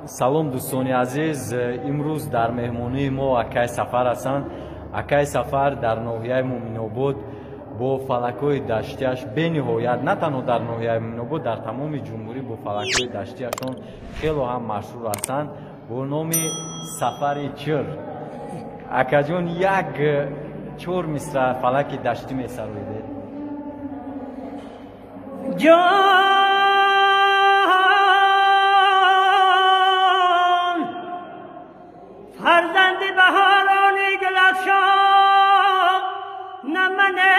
салом дӯстони азиз, имрӯз дар меҳмонии мо акай Сафар ҳастанд. Акай Сафар дар ноҳияи Муъминобод бо фалакҳои даштиаш бениҳоят, на танҳо дар ноҳияи Муъминобод, дар тамоми ҷумҳурӣ бо фалакҳои даштиашон хело ҳам машҳур ҳастанд бо номи Сафари Чир. Акаҷон, як 4 мисра фалаки даштӣ месароидед? فرزند بهارانی گلفشان نمنه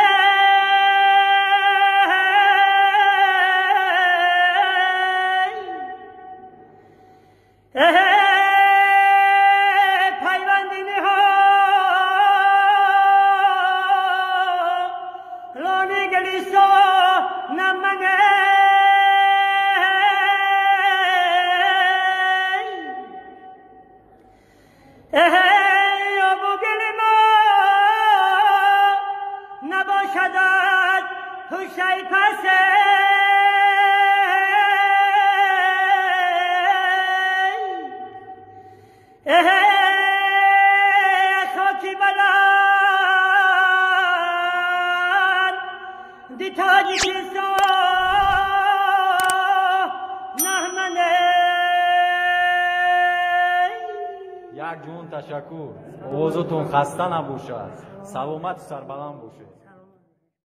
پیوندینی ها لانی گلیسا نمنه ابو گلما نباشدد خوشی پسه خاکی بلند دی تاجی کسا نهمنه. یک جون تشکر. اوازتون خسته نباشد. سلامت و سربلند باشید.